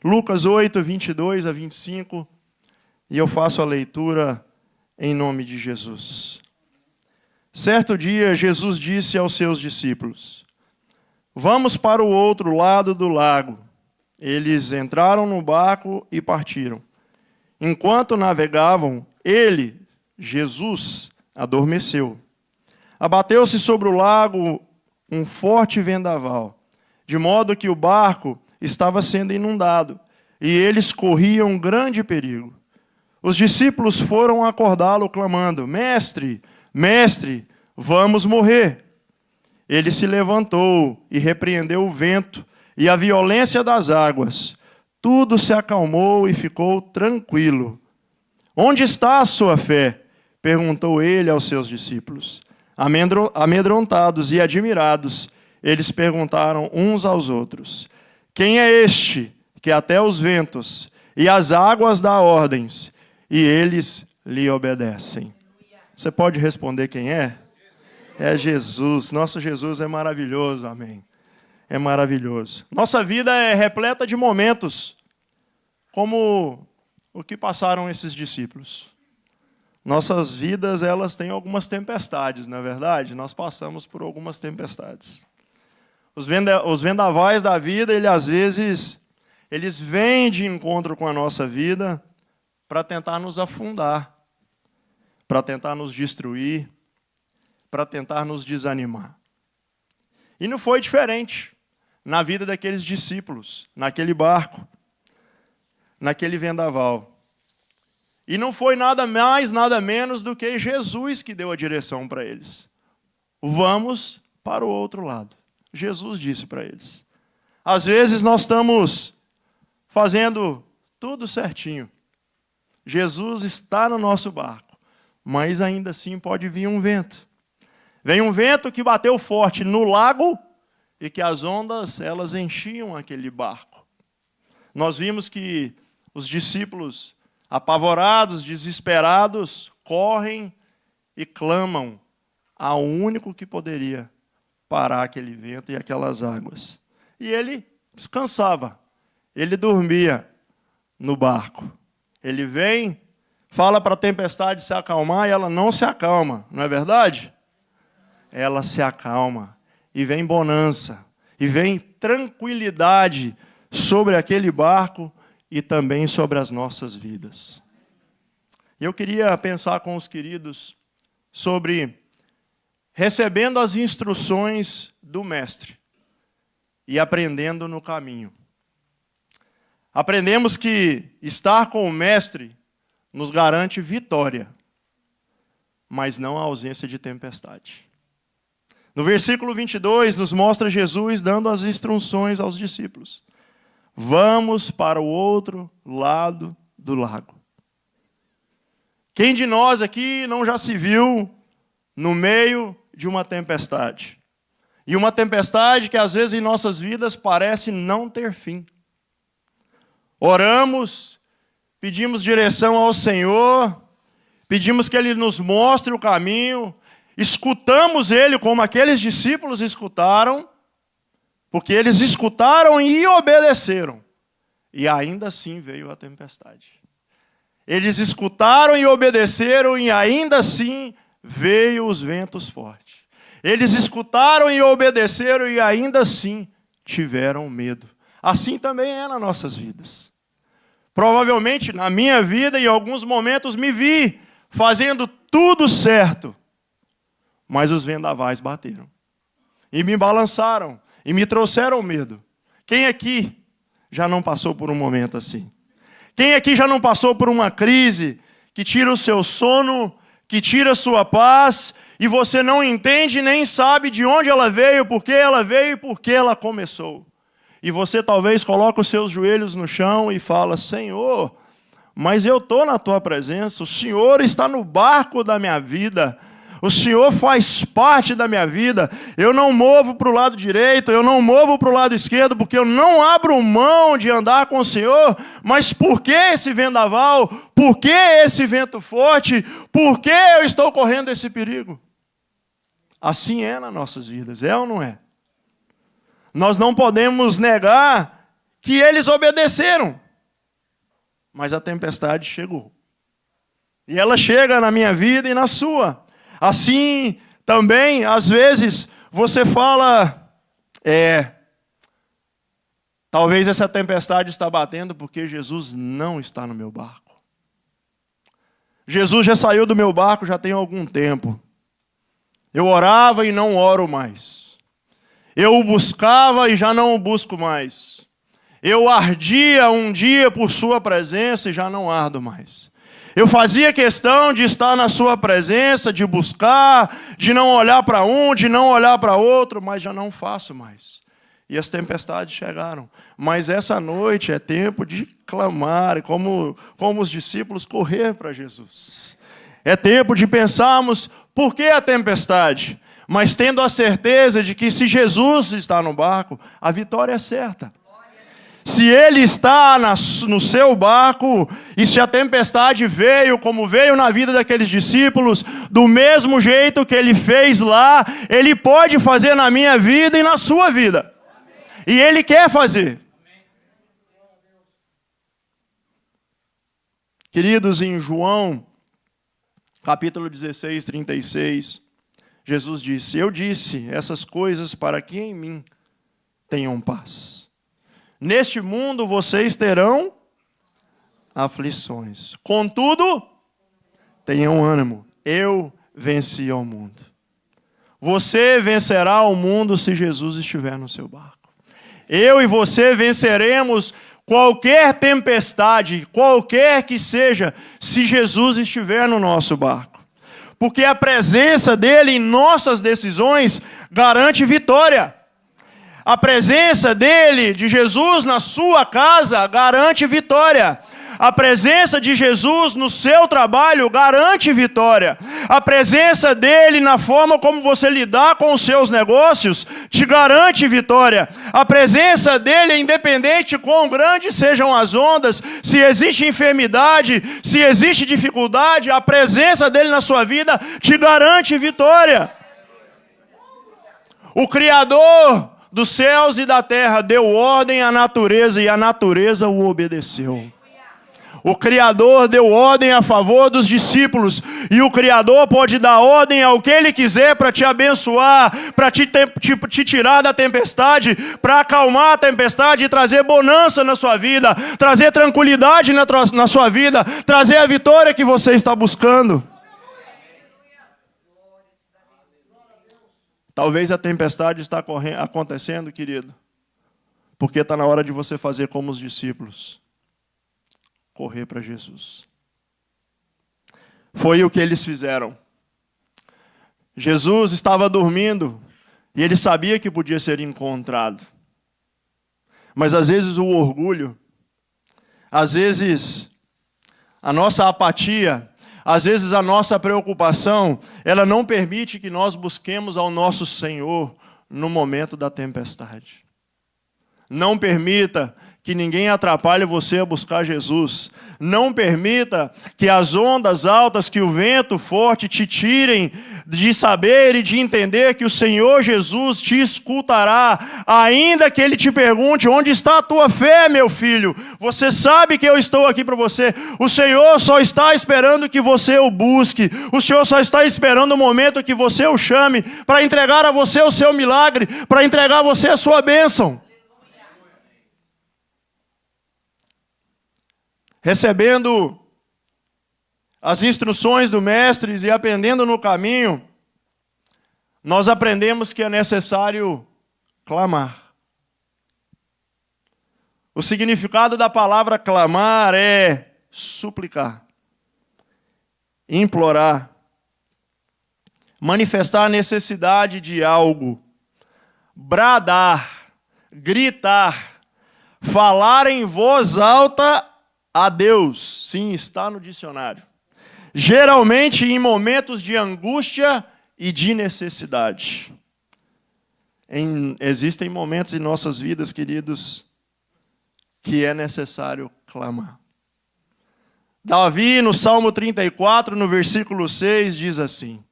Lucas 8, 22 a 25, e eu faço a leitura em nome de Jesus. Certo dia, Jesus disse aos seus discípulos: vamos para o outro lado do lago. Eles entraram no barco e partiram. Enquanto navegavam, ele, Jesus, adormeceu. Abateu-se sobre o lago um forte vendaval, de modo que o barco estava sendo inundado, e eles corriam grande perigo. Os discípulos foram acordá-lo, clamando: Mestre, Mestre, vamos morrer. Ele se levantou e repreendeu o vento e a violência das águas. Tudo se acalmou e ficou tranquilo. Onde está a sua fé? Perguntou ele aos seus discípulos. Amedrontados e admirados, eles perguntaram uns aos outros: quem é este que até os ventos e as águas dá ordens, e eles lhe obedecem? Você pode responder quem é? É Jesus. Nosso Jesus é maravilhoso, amém. É maravilhoso. Nossa vida é repleta de momentos como o que passaram esses discípulos. Nossas vidas, elas têm algumas tempestades, não é verdade? Nós passamos por algumas tempestades. Os vendavais da vida, às vezes, eles vêm de encontro com a nossa vida para tentar nos afundar, para tentar nos destruir, para tentar nos desanimar. E não foi diferente na vida daqueles discípulos, naquele barco, naquele vendaval. E não foi nada mais, nada menos do que Jesus que deu a direção para eles. Vamos para o outro lado. Jesus disse para eles. Às vezes nós estamos fazendo tudo certinho. Jesus está no nosso barco, mas ainda assim pode vir um vento. Vem um vento que bateu forte no lago e que as ondas, elas enchiam aquele barco. Nós vimos que os discípulos, apavorados, desesperados, correm e clamam ao único que poderia parar aquele vento e aquelas águas. E ele descansava, ele dormia no barco. Ele vem, fala para a tempestade se acalmar e ela não se acalma, não é verdade? Ela se acalma e vem bonança, e vem tranquilidade sobre aquele barco e também sobre as nossas vidas. Eu queria pensar com os queridos sobre recebendo as instruções do Mestre e aprendendo no caminho. Aprendemos que estar com o Mestre nos garante vitória, mas não a ausência de tempestade. No versículo 22, nos mostra Jesus dando as instruções aos discípulos. Vamos para o outro lado do lago. Quem de nós aqui não já se viu no meio de uma tempestade? E uma tempestade que às vezes em nossas vidas parece não ter fim. Oramos, pedimos direção ao Senhor, pedimos que Ele nos mostre o caminho, escutamos Ele como aqueles discípulos escutaram, porque eles escutaram e obedeceram. E ainda assim veio a tempestade. Eles escutaram e obedeceram e ainda assim veio os ventos fortes. Eles escutaram e obedeceram e ainda assim tiveram medo. Assim também é nas nossas vidas. Provavelmente na minha vida, em alguns momentos, me vi fazendo tudo certo. Mas os vendavais bateram. E me balançaram. E me trouxeram medo. Quem aqui já não passou por um momento assim? Quem aqui já não passou por uma crise que tira o seu sono, que tira a sua paz, e você não entende nem sabe de onde ela veio, por que ela veio e por que ela começou? E você talvez coloque os seus joelhos no chão e fala: Senhor, mas eu estou na tua presença, o Senhor está no barco da minha vida, o Senhor faz parte da minha vida, eu não movo para o lado direito, eu não movo para o lado esquerdo, porque eu não abro mão de andar com o Senhor, mas por que esse vendaval? Por que esse vento forte? Por que eu estou correndo esse perigo? Assim é nas nossas vidas, é ou não é? Nós não podemos negar que eles obedeceram. Mas a tempestade chegou. E ela chega na minha vida e na sua. Assim, também, às vezes, você fala, talvez essa tempestade está batendo porque Jesus não está no meu barco. Jesus já saiu do meu barco já tem algum tempo. Eu orava e não oro mais. Eu o buscava e já não o busco mais. Eu ardia um dia por sua presença e já não ardo mais. Eu fazia questão de estar na sua presença, de buscar, de não olhar para um, de não olhar para outro, mas já não faço mais. E as tempestades chegaram. Mas essa noite é tempo de clamar, como os discípulos, correr para Jesus. É tempo de pensarmos, por que a tempestade? Mas tendo a certeza de que se Jesus está no barco, a vitória é certa. Se Ele está no seu barco, e se a tempestade veio, como veio na vida daqueles discípulos, do mesmo jeito que Ele fez lá, Ele pode fazer na minha vida e na sua vida. E Ele quer fazer. Queridos, em João, capítulo 16, 36, Jesus disse, eu disse essas coisas para que em mim tenham paz. Neste mundo vocês terão aflições. Contudo, tenham ânimo. Eu venci ao mundo. Você vencerá o mundo se Jesus estiver no seu barco. Eu e você venceremos qualquer tempestade, qualquer que seja, se Jesus estiver no nosso barco. Porque a presença dele em nossas decisões garante vitória. A presença dele, de Jesus, na sua casa, garante vitória. A presença de Jesus no seu trabalho garante vitória. A presença dele na forma como você lidar com os seus negócios te garante vitória. A presença dele, independente quão grandes sejam as ondas, se existe enfermidade, se existe dificuldade, a presença dele na sua vida te garante vitória. O Criador dos céus e da terra deu ordem à natureza e a natureza o obedeceu. O Criador deu ordem a favor dos discípulos e o Criador pode dar ordem ao que Ele quiser para te abençoar, para te tirar da tempestade, para acalmar a tempestade e trazer bonança na sua vida, trazer tranquilidade na sua vida, trazer a vitória que você está buscando. Talvez a tempestade está acontecendo, querido, porque está na hora de você fazer como os discípulos. Correr para Jesus. Foi o que eles fizeram. Jesus estava dormindo e ele sabia que podia ser encontrado. Mas às vezes o orgulho, às vezes a nossa apatia, às vezes a nossa preocupação, ela não permite que nós busquemos ao nosso Senhor no momento da tempestade. Não permita que ninguém atrapalhe você a buscar Jesus. Não permita que as ondas altas, que o vento forte te tirem de saber e de entender que o Senhor Jesus te escutará, ainda que Ele te pergunte, onde está a tua fé, meu filho? Você sabe que eu estou aqui para você. O Senhor só está esperando que você o busque. O Senhor só está esperando o momento que você o chame para entregar a você o seu milagre, para entregar a você a sua bênção. Recebendo as instruções do Mestre e aprendendo no caminho, nós aprendemos que é necessário clamar. O significado da palavra clamar é suplicar, implorar, manifestar a necessidade de algo, bradar, gritar, falar em voz alta a Deus. Sim, está no dicionário. Geralmente em momentos de angústia e de necessidade. Existem momentos em nossas vidas, queridos, que é necessário clamar. Davi, no Salmo 34, no versículo 6, diz assim: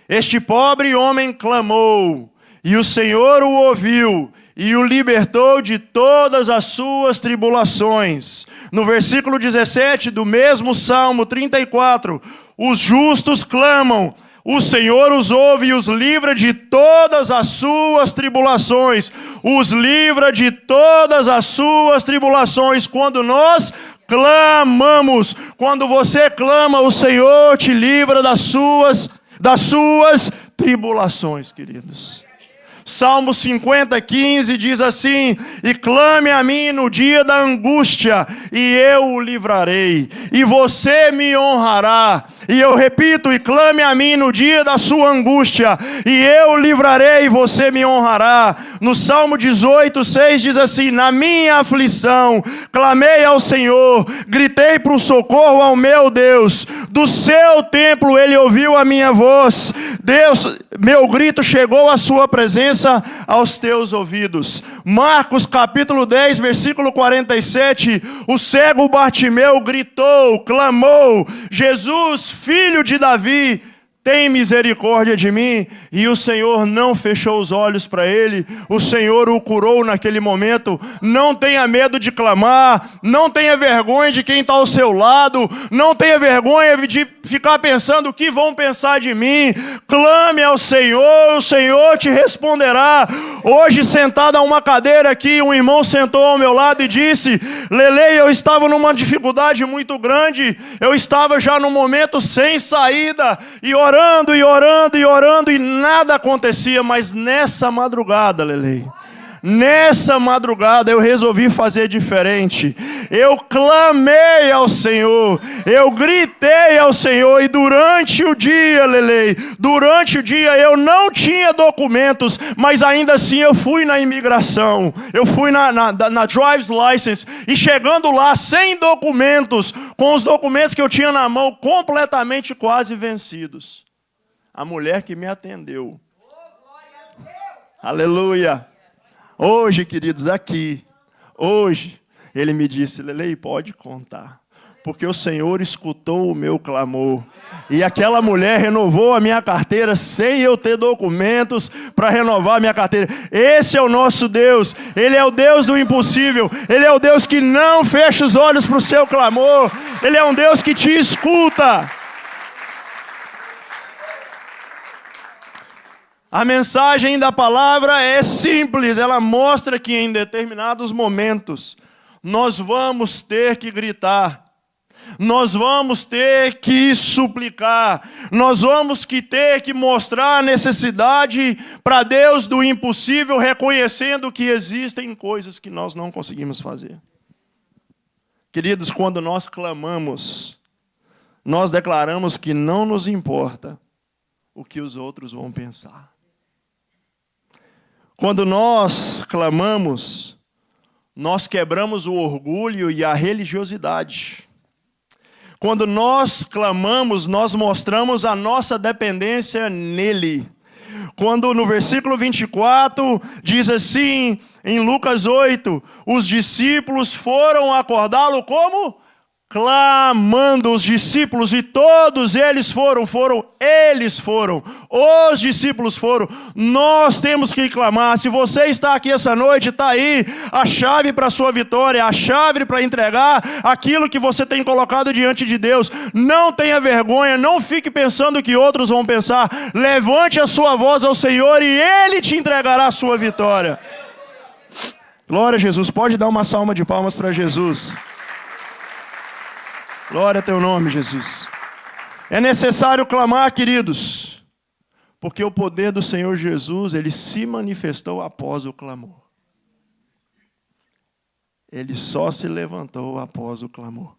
Este pobre homem clamou, e o Senhor o ouviu, e o libertou de todas as suas tribulações. No versículo 17 do mesmo Salmo 34, os justos clamam, o Senhor os ouve e os livra de todas as suas tribulações. Os livra de todas as suas tribulações. Quando nós clamamos, quando você clama, o Senhor te livra das suas tribulações, queridos. Salmo 50, 15 diz assim: e clame a mim no dia da angústia, e eu o livrarei, e você me honrará. E eu repito, e clame a mim no dia da sua angústia, e eu o livrarei, e você me honrará. No Salmo 18, 6 diz assim: na minha aflição, clamei ao Senhor, gritei para o socorro ao meu Deus. Do seu templo ele ouviu a minha voz. Deus, meu grito chegou à sua presença, aos teus ouvidos. Marcos capítulo 10, versículo 47, o cego Bartimeu gritou, clamou: Jesus, filho de Davi, tem misericórdia de mim. E o Senhor não fechou os olhos para ele, o Senhor o curou naquele momento. Não tenha medo de clamar, não tenha vergonha de quem está ao seu lado, não tenha vergonha de ficar pensando o que vão pensar de mim. Clame ao Senhor, o Senhor te responderá. Hoje, sentado a uma cadeira aqui, um irmão sentou ao meu lado e disse: Lele, eu estava numa dificuldade muito grande, eu estava já num momento sem saída, e orando, e orando, e orando, e nada acontecia. Mas nessa madrugada, Lele, nessa madrugada eu resolvi fazer diferente. Eu clamei ao Senhor, eu gritei ao Senhor, e durante o dia, Lele, durante o dia eu não tinha documentos, mas ainda assim eu fui na imigração, eu fui na driver's license, e chegando lá sem documentos, com os documentos que eu tinha na mão completamente quase vencidos, a mulher que me atendeu, aleluia, hoje, queridos, aqui, hoje, ele me disse: Lele, pode contar, porque o Senhor escutou o meu clamor. E aquela mulher renovou a minha carteira sem eu ter documentos para renovar a minha carteira. Esse é o nosso Deus. Ele é o Deus do impossível. Ele é o Deus que não fecha os olhos para o seu clamor. Ele é um Deus que te escuta. A mensagem da palavra é simples. Ela mostra que em determinados momentos nós vamos ter que gritar, nós vamos ter que suplicar, nós vamos ter que mostrar a necessidade para Deus do impossível, reconhecendo que existem coisas que nós não conseguimos fazer. Queridos, quando nós clamamos, nós declaramos que não nos importa o que os outros vão pensar. Quando nós clamamos, nós quebramos o orgulho e a religiosidade. Quando nós clamamos, nós mostramos a nossa dependência nele. Quando no versículo 24 diz assim, em Lucas 8, os discípulos foram acordá-lo como? Clamando. Os discípulos, e todos eles foram, os discípulos foram. Nós temos que clamar. Se você está aqui essa noite, está aí a chave para a sua vitória, a chave para entregar aquilo que você tem colocado diante de Deus. Não tenha vergonha, não fique pensando o que outros vão pensar. Levante a sua voz ao Senhor e Ele te entregará a sua vitória. Glória a Jesus. Pode dar uma salva de palmas para Jesus. Glória a teu nome, Jesus. É necessário clamar, queridos, porque o poder do Senhor Jesus, ele se manifestou após o clamor. Ele só se levantou após o clamor.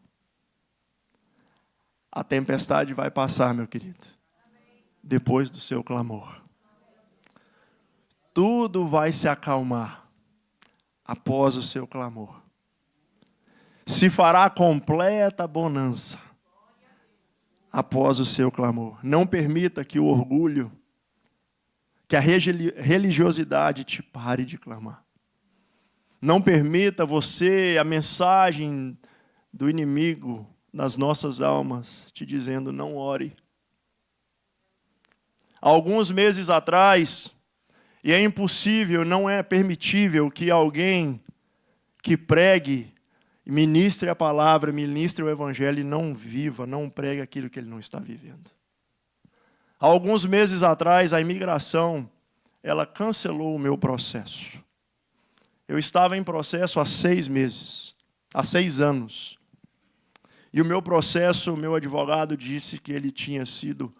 A tempestade vai passar, meu querido, depois do seu clamor. Tudo vai se acalmar após o seu clamor. Se fará completa bonança após o seu clamor. Não permita que o orgulho, que a religiosidade te pare de clamar. Não permita você, a mensagem do inimigo nas nossas almas, te dizendo: não ore. Há alguns meses atrás, E é impossível, não é permitível que alguém que pregue, ministre a palavra, ministre o evangelho e não viva, não pregue aquilo que ele não está vivendo. Há alguns meses atrás, a imigração, ela cancelou o meu processo. Eu estava em processo há 6 meses, há 6 anos. E o meu processo, o meu advogado disse que ele tinha sido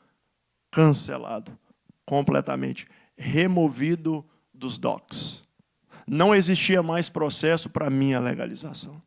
cancelado completamente, removido dos docs. Não existia mais processo para minha legalização.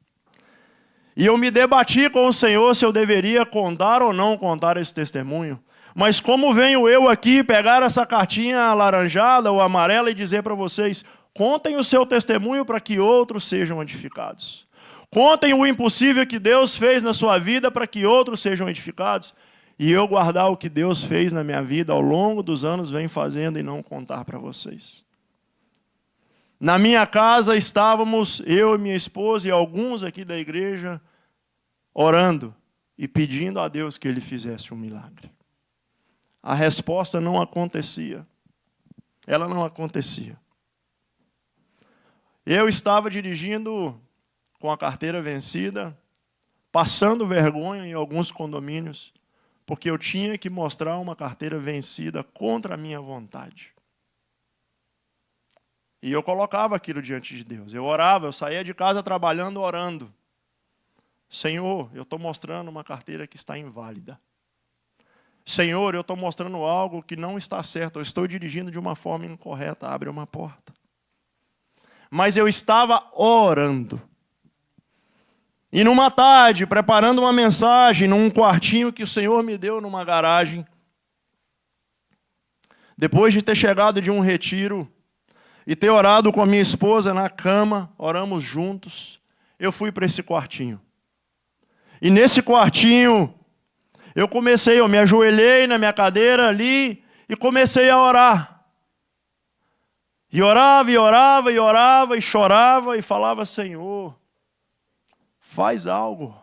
E eu me debati com o Senhor se eu deveria contar ou não contar esse testemunho. Mas como venho eu aqui pegar essa cartinha alaranjada ou amarela e dizer para vocês, contem o seu testemunho para que outros sejam edificados. Contem o impossível que Deus fez na sua vida para que outros sejam edificados. E eu guardar o que Deus fez na minha vida ao longo dos anos, vem fazendo e não contar para vocês. Na minha casa estávamos, eu e minha esposa e alguns aqui da igreja, orando e pedindo a Deus que Ele fizesse um milagre. A resposta não acontecia. Ela não acontecia. Eu estava dirigindo com a carteira vencida, passando vergonha em alguns condomínios, porque eu tinha que mostrar uma carteira vencida contra a minha vontade. E eu colocava aquilo diante de Deus. Eu orava, eu saía de casa trabalhando, orando. Senhor, eu estou mostrando uma carteira que está inválida. Senhor, eu estou mostrando algo que não está certo. Eu estou dirigindo de uma forma incorreta. Abre uma porta. Mas eu estava orando. E numa tarde, preparando uma mensagem, num quartinho que o Senhor me deu numa garagem, depois de ter chegado de um retiro e ter orado com a minha esposa na cama, oramos juntos, eu fui para esse quartinho. E nesse quartinho, eu me ajoelhei na minha cadeira ali e comecei a orar. E orava, e orava, e orava, e chorava, e falava, Senhor, faz algo,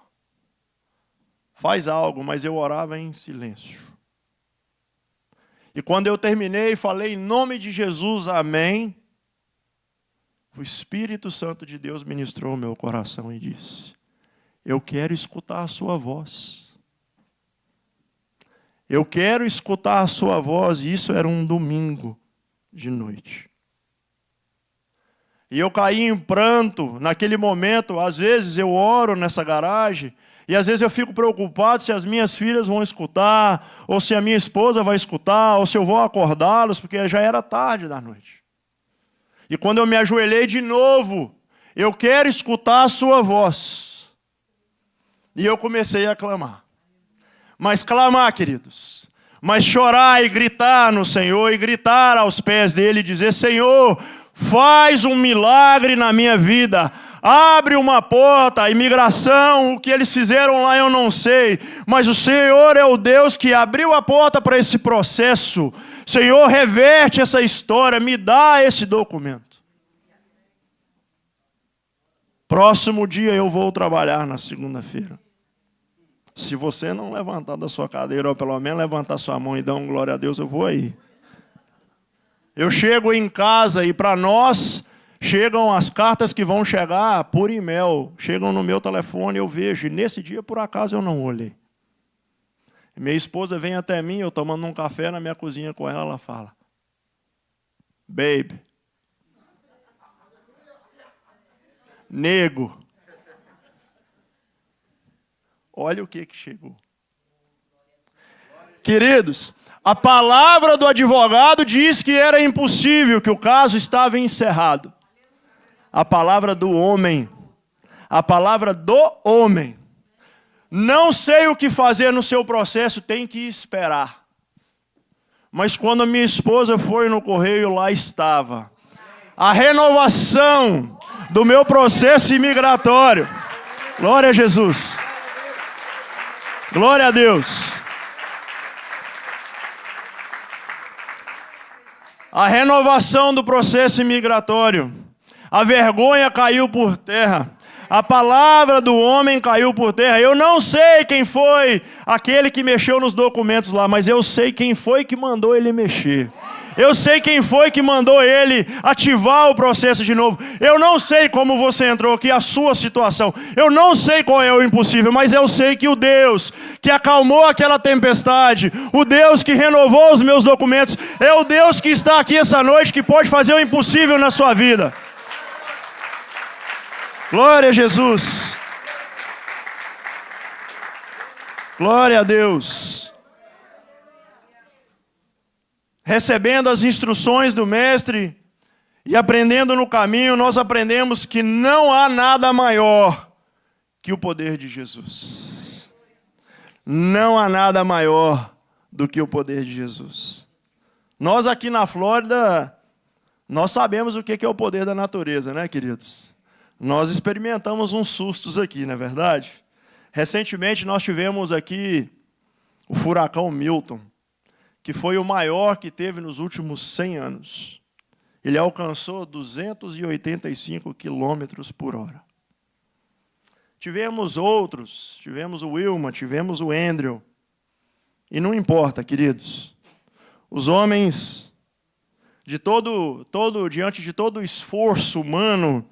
mas eu orava em silêncio. E quando eu terminei, falei em nome de Jesus, amém. O Espírito Santo de Deus ministrou o meu coração e disse, eu quero escutar a sua voz. Eu quero escutar a sua voz, e isso era um domingo de noite. E eu caí em pranto naquele momento. Às vezes eu oro nessa garagem e às vezes eu fico preocupado se as minhas filhas vão escutar, ou se a minha esposa vai escutar, ou se eu vou acordá-los, porque já era tarde da noite. E quando eu me ajoelhei de novo, eu quero escutar a sua voz. E eu comecei a clamar. Mas clamar, queridos, mas chorar e gritar no Senhor, e gritar aos pés dele e dizer, Senhor, faz um milagre na minha vida, abre uma porta, a imigração, o que eles fizeram lá eu não sei, mas o Senhor é o Deus que abriu a porta para esse processo. Senhor, reverte essa história, me dá esse documento. Próximo dia eu vou trabalhar na segunda-feira. Se você não levantar da sua cadeira, ou pelo menos levantar sua mão e dar um glória a Deus, eu vou aí. Eu chego em casa e para nós chegam as cartas que vão chegar por e-mail. Chegam no meu telefone, eu vejo. E nesse dia, por acaso, eu não olhei. Minha esposa vem até mim, eu tomando um café na minha cozinha com ela, ela fala, baby, nego, olha o que chegou. Queridos, a palavra do advogado diz que era impossível, que o caso estava encerrado. A palavra do homem, não sei o que fazer no seu processo, tem que esperar. Mas quando a minha esposa foi no correio, lá estava a renovação do meu processo imigratório. Glória a Jesus. Glória a Deus. A renovação do processo imigratório. A vergonha caiu por terra. A palavra do homem caiu por terra. Eu não sei quem foi aquele que mexeu nos documentos lá, mas eu sei quem foi que mandou ele mexer. Eu sei quem foi que mandou ele ativar o processo de novo. Eu não sei como você entrou aqui, a sua situação. Eu não sei qual é o impossível, mas eu sei que o Deus que acalmou aquela tempestade, o Deus que renovou os meus documentos, é o Deus que está aqui essa noite, que pode fazer o impossível na sua vida. Glória a Jesus. Glória a Deus. Recebendo as instruções do Mestre e aprendendo no caminho, nós aprendemos que não há nada maior que o poder de Jesus. Não há nada maior do que o poder de Jesus. Nós aqui na Flórida, nós sabemos o que é o poder da natureza, né, queridos? Nós experimentamos uns sustos aqui, não é verdade? Recentemente nós tivemos aqui o furacão Milton, que foi o maior que teve nos últimos 100 anos. Ele alcançou 285 quilômetros por hora. Tivemos outros, tivemos o Wilma, tivemos o Andrew. E não importa, queridos, os homens, diante de todo o esforço humano,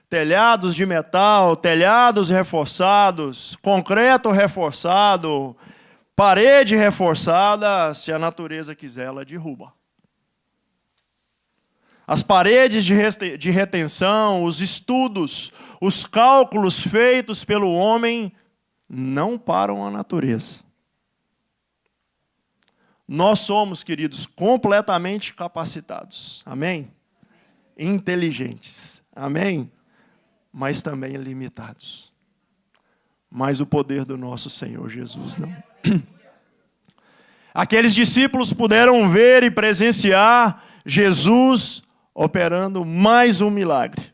telhados de metal, telhados reforçados, concreto reforçado, parede reforçada, se a natureza quiser, ela derruba. As paredes de retenção, os estudos, os cálculos feitos pelo homem não param a natureza. Nós somos, queridos, completamente capacitados. Amém? Inteligentes. Amém? Mas também limitados. Mas o poder do nosso Senhor Jesus não. Aqueles discípulos puderam ver e presenciar Jesus operando mais um milagre.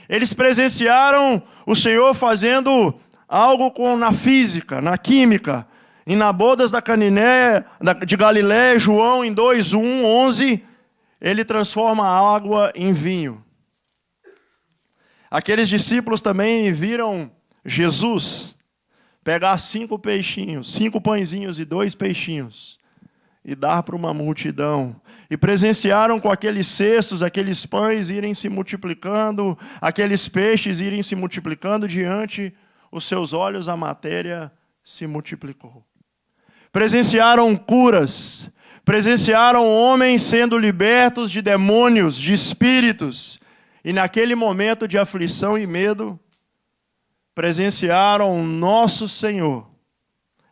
Eles presenciaram o Senhor fazendo algo na física, na química. Em Nabodas da Caniné, de Galiléia, João em 2:11, ele transforma a água em vinho. Aqueles discípulos também viram Jesus pegar 5 peixinhos, 5 pãezinhos e 2 peixinhos e dar para uma multidão. E presenciaram com aqueles cestos, aqueles pães irem se multiplicando, aqueles peixes irem se multiplicando diante os seus olhos, a matéria se multiplicou. Presenciaram curas, presenciaram homens sendo libertos de demônios, de espíritos. E naquele momento de aflição e medo, presenciaram nosso Senhor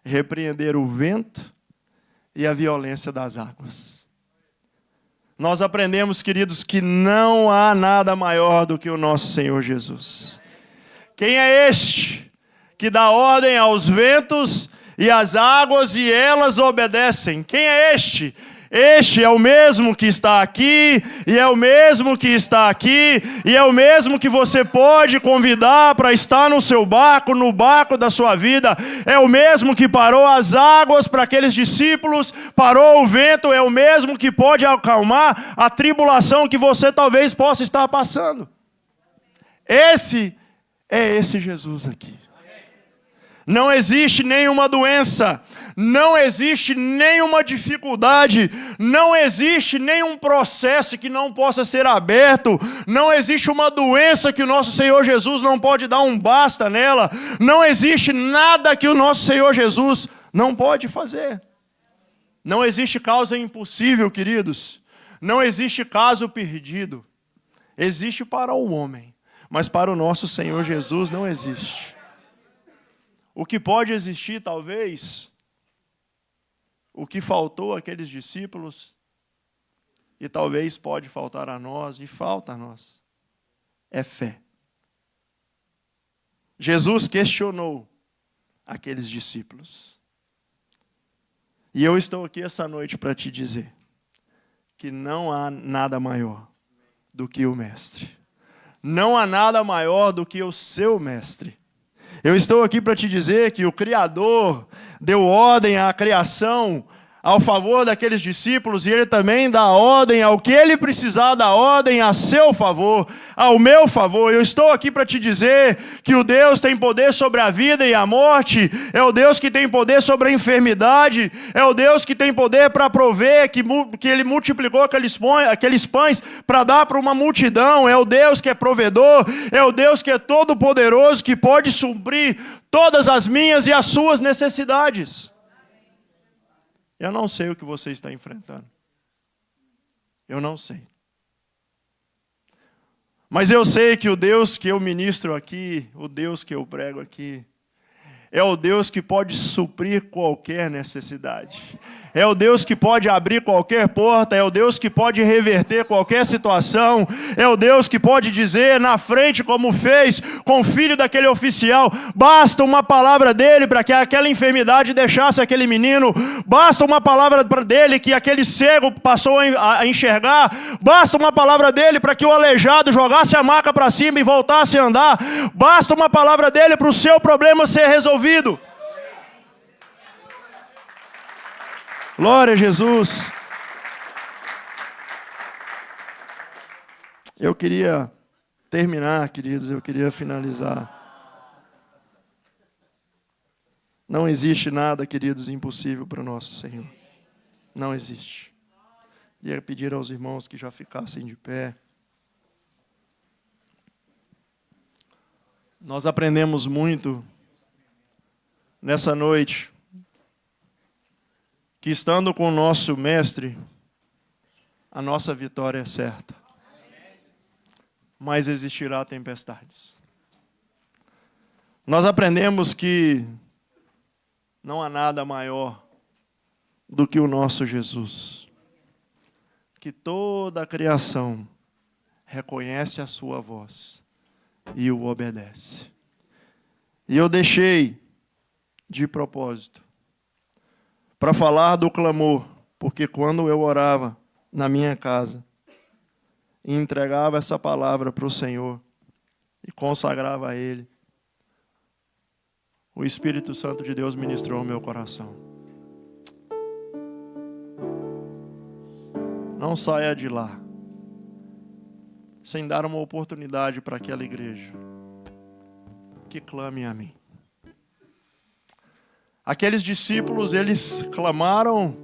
repreender o vento e a violência das águas. Nós aprendemos, queridos, que não há nada maior do que o nosso Senhor Jesus. Quem é este que dá ordem aos ventos e às águas e elas obedecem? Quem é este? Este é o mesmo que está aqui, e é o mesmo que está aqui, e é o mesmo que você pode convidar para estar no seu barco, no barco da sua vida. É o mesmo que parou as águas para aqueles discípulos, parou o vento, é o mesmo que pode acalmar a tribulação que você talvez possa estar passando. Esse Jesus aqui. Não existe nenhuma doença, não existe nenhuma dificuldade, não existe nenhum processo que não possa ser aberto, não existe uma doença que o nosso Senhor Jesus não pode dar um basta nela, não existe nada que o nosso Senhor Jesus não pode fazer. Não existe causa impossível, queridos, não existe caso perdido. Existe para o homem, mas para o nosso Senhor Jesus não existe. O que pode existir, talvez, o que faltou àqueles discípulos, e talvez pode faltar a nós, e falta a nós, é fé. Jesus questionou aqueles discípulos. E eu estou aqui essa noite para te dizer que não há nada maior do que o Mestre. Não há nada maior do que o seu Mestre. Eu estou aqui para te dizer que o Criador deu ordem à criação ao favor daqueles discípulos, e Ele também dá ordem ao que Ele precisar dar ordem a seu favor, ao meu favor. Eu estou aqui para te dizer que o Deus tem poder sobre a vida e a morte, é o Deus que tem poder sobre a enfermidade, é o Deus que tem poder para prover, que Ele multiplicou aqueles pães para dar para uma multidão, é o Deus que é provedor, é o Deus que é todo poderoso, que pode suprir todas as minhas e as suas necessidades. Eu não sei o que você está enfrentando. Eu não sei. Mas eu sei que o Deus que eu ministro aqui, o Deus que eu prego aqui, é o Deus que pode suprir qualquer necessidade. É o Deus que pode abrir qualquer porta, é o Deus que pode reverter qualquer situação, é o Deus que pode dizer na frente, como fez com o filho daquele oficial, basta uma palavra dele para que aquela enfermidade deixasse aquele menino, basta uma palavra dele que aquele cego passou a enxergar, basta uma palavra dele para que o aleijado jogasse a maca para cima e voltasse a andar, basta uma palavra dele para o seu problema ser resolvido. Glória a Jesus. Eu queria terminar, queridos, eu queria finalizar. Não existe nada, queridos, impossível para o nosso Senhor. Não existe. Queria pedir aos irmãos que já ficassem de pé. Nós aprendemos muito nessa noite que estando com o nosso Mestre, a nossa vitória é certa. Mas existirá tempestades. Nós aprendemos que não há nada maior do que o nosso Jesus. Que toda a criação reconhece a sua voz e o obedece. E eu deixei de propósito para falar do clamor, porque quando eu orava na minha casa e entregava essa palavra para o Senhor e consagrava a Ele, o Espírito Santo de Deus ministrou ao meu coração. Não saia de lá sem dar uma oportunidade para aquela igreja que clame a mim. Aqueles discípulos, eles clamaram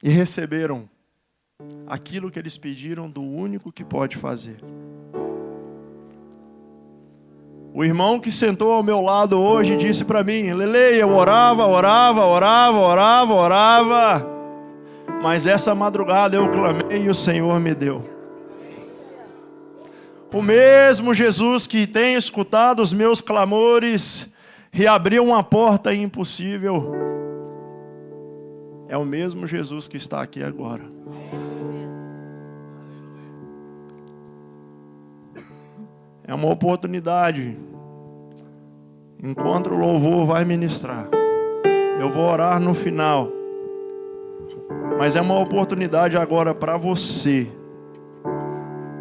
e receberam aquilo que eles pediram do único que pode fazer. O irmão que sentou ao meu lado hoje disse para mim, Lele, eu orava, mas essa madrugada eu clamei e o Senhor me deu. O mesmo Jesus que tem escutado os meus clamores reabriu uma porta impossível, é o mesmo Jesus que está aqui agora. É uma oportunidade. Enquanto o louvor vai ministrar, eu vou orar no final, mas é uma oportunidade agora para você.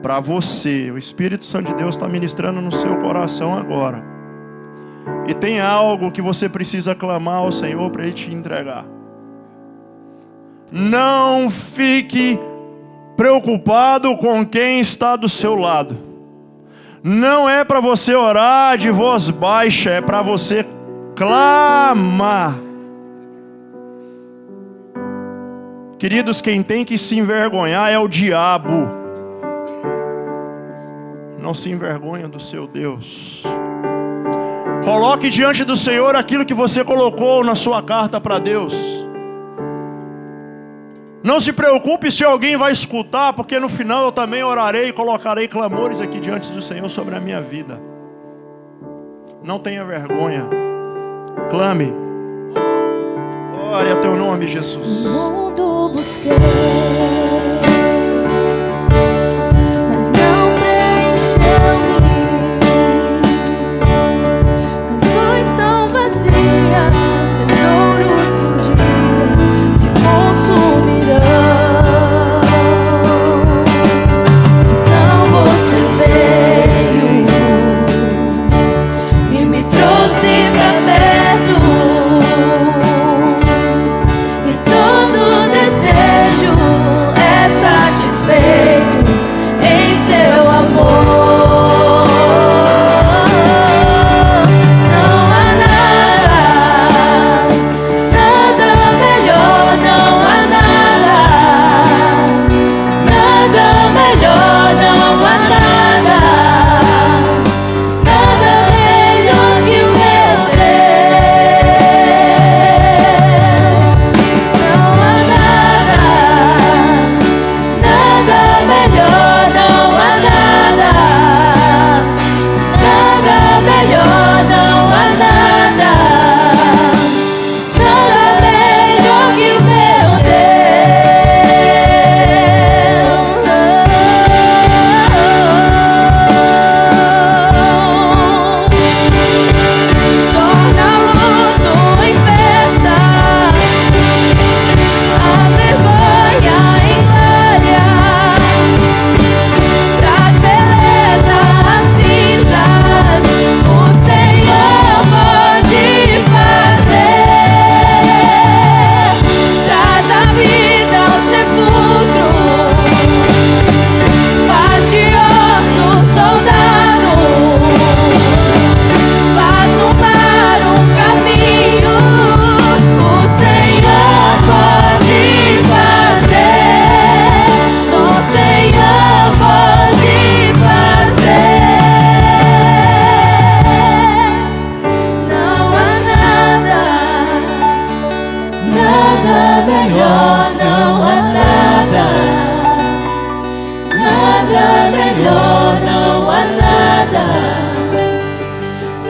Para você, o Espírito Santo de Deus está ministrando no seu coração agora. E tem algo que você precisa clamar ao Senhor para Ele te entregar. Não fique preocupado com quem está do seu lado. Não é para você orar de voz baixa, é para você clamar. Queridos, quem tem que se envergonhar é o diabo. Não se envergonha do seu Deus. Coloque diante do Senhor aquilo que você colocou na sua carta para Deus. Não se preocupe se alguém vai escutar, porque no final eu também orarei e colocarei clamores aqui diante do Senhor sobre a minha vida. Não tenha vergonha. Clame. Glória ao teu nome, Jesus. No mundo busquei, mas não preencheu-me. Canções tão vazias, tesouros que um dia se consumirão. Então você veio e me trouxe pra perto.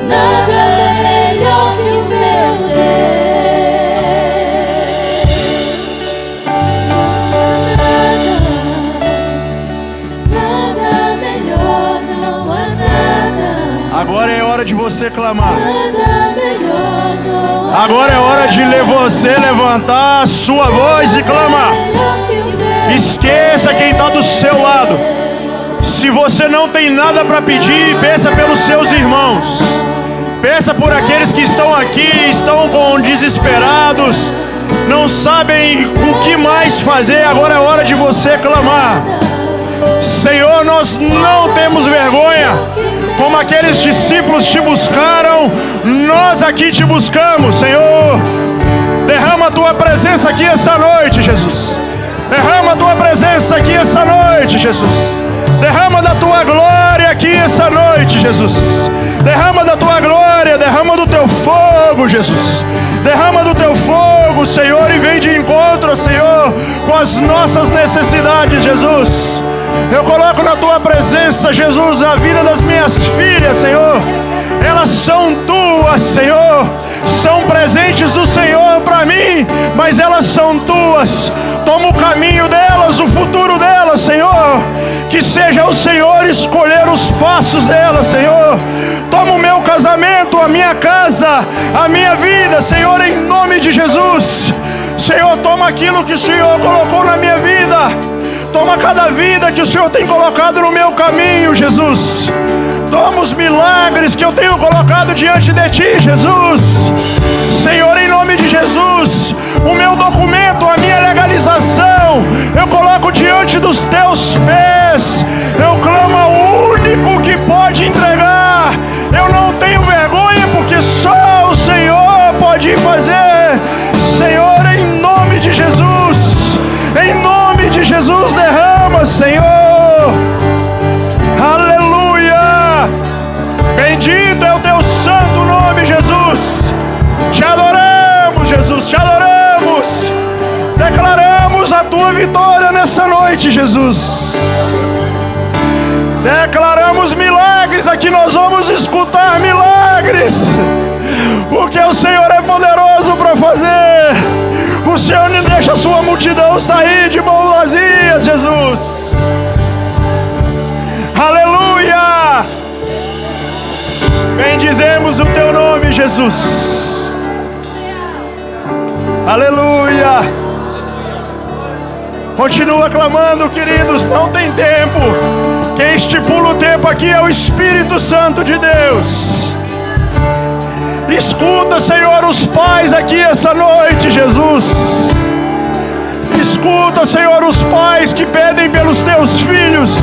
nada melhor que o meu Deus. Nada melhor, não há nada. Agora é hora de você clamar. Nada melhor, não há Agora é hora de você levantar a sua voz e clamar. melhor que o meu Esqueça quem está do seu lado. Se você não tem nada para pedir, peça pelos seus irmãos. Peça por aqueles que estão aqui, estão desesperados, não sabem o que mais fazer. Agora é hora de você clamar. Senhor, nós não temos vergonha. Como aqueles discípulos te buscaram, nós aqui te buscamos, Senhor. Derrama a tua presença aqui essa noite, Jesus. Derrama a tua presença aqui essa noite, Jesus. Derrama da tua glória aqui essa noite, Jesus. Derrama da tua glória, derrama do teu fogo, Jesus. Derrama do teu fogo, Senhor, e vem de encontro, Senhor, com as nossas necessidades, Jesus. Eu coloco na tua presença, Jesus, a vida das minhas filhas, Senhor. Elas são tuas, Senhor. São presentes do Senhor para mim, mas elas são tuas. Toma o caminho delas, o futuro delas, Senhor. Que seja o Senhor escolher os passos delas, Senhor. Toma o meu casamento, a minha casa, a minha vida, Senhor, em nome de Jesus. Senhor, toma aquilo que o Senhor colocou na minha vida. Toma cada vida que o Senhor tem colocado no meu caminho, Jesus. Toma os milagres que eu tenho colocado diante de Ti, Jesus. Senhor, em nome de Jesus, o meu documento, a minha legalização, eu coloco diante dos Teus pés. Eu clamo ao único que pode entregar. Eu não tenho vergonha, porque só o Senhor pode fazer. Senhor, em nome de Jesus, em nome de Jesus, derrama, Senhor. Aleluia. Bendito é o teu santo nome, Jesus. Te adoramos, Jesus, te adoramos. Declaramos a tua vitória nessa noite, Jesus. Declaramos milagres aqui, nós vamos escutar milagres, porque o Senhor é poderoso para fazer. O Senhor não deixa a sua multidão sair de mãos vazias, Jesus. Aleluia. Bendizemos o teu nome, Jesus. Aleluia. Continua clamando, queridos, não tem tempo. Quem estipula o tempo aqui é o Espírito Santo de Deus. Escuta, Senhor, os pais aqui essa noite, Jesus. Escuta, Senhor, os pais que pedem pelos teus filhos.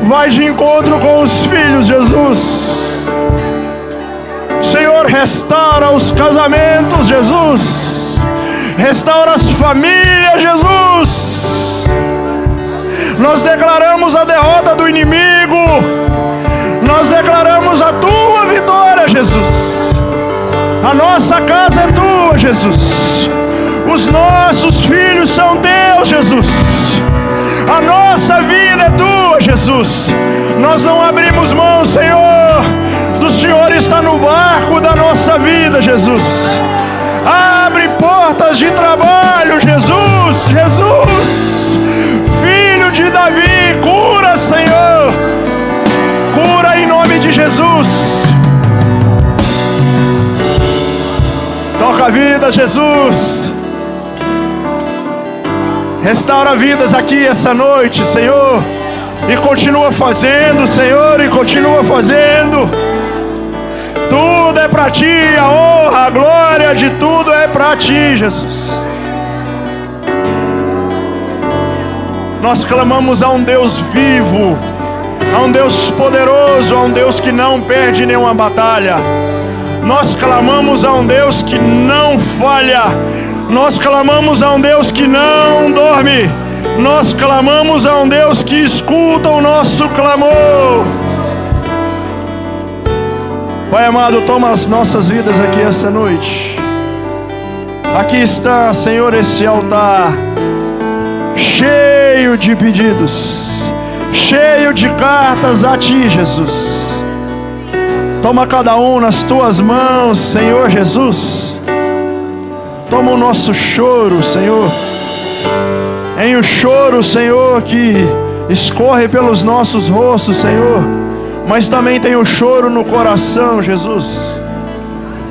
Vai de encontro com os filhos, Jesus. Senhor, restaura os casamentos, Jesus. Restaura as famílias, Jesus. Nós declaramos a derrota do inimigo. Nós declaramos a tua vitória, Jesus. A nossa casa é tua, Jesus. Os nossos filhos são teus, Jesus. A nossa vida é tua, Jesus. Nós não abrimos mão, Senhor. O Senhor está no barco da nossa vida, Jesus. Abre portas de trabalho, Jesus. Jesus, Filho de Davi, cura, Senhor. Cura em nome de Jesus. Toca a vida, Jesus. Restaura vidas aqui essa noite, Senhor. E continua fazendo, Senhor, e continua fazendo. Tudo é para Ti, a honra, a glória de tudo é para Ti, Jesus. Nós clamamos a um Deus vivo, a um Deus poderoso, a um Deus que não perde nenhuma batalha. Nós clamamos a um Deus que não falha. Nós clamamos a um Deus que não dorme. Nós clamamos a um Deus que escuta o nosso clamor. Pai amado, toma as nossas vidas aqui essa noite. Aqui está, Senhor, esse altar cheio de pedidos, cheio de cartas a Ti, Jesus. Toma cada um nas tuas mãos, Senhor Jesus. Toma o nosso choro, Senhor. Em o choro, Senhor, que escorre pelos nossos rostos, Senhor. Mas também tem o choro no coração, Jesus.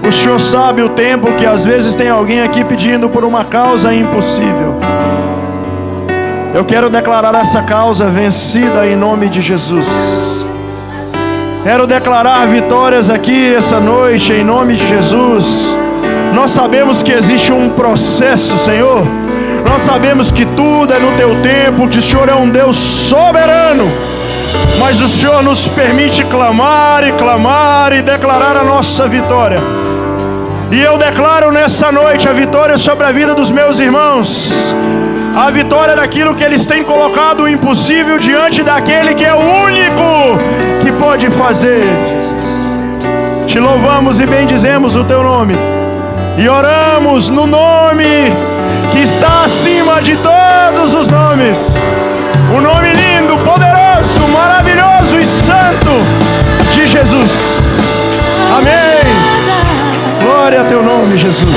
O Senhor sabe o tempo que às vezes tem alguém aqui pedindo por uma causa impossível. Eu quero declarar essa causa vencida em nome de Jesus. Quero declarar vitórias aqui essa noite em nome de Jesus. Nós sabemos que existe um processo, Senhor. Nós sabemos que tudo é no teu tempo, que o Senhor é um Deus soberano. Mas o Senhor nos permite clamar e declarar a nossa vitória. E eu declaro nessa noite a vitória sobre a vida dos meus irmãos. A vitória daquilo que eles têm colocado o impossível diante daquele que é o único que pode fazer. Te louvamos e bendizemos o teu nome. E oramos no nome que está acima de todos os nomes. O nome lindo, poderoso, maravilhoso e santo de Jesus. Amém. Glória a teu nome, Jesus.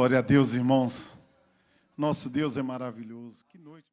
Glória a Deus, irmãos. Nosso Deus é maravilhoso. Que noite.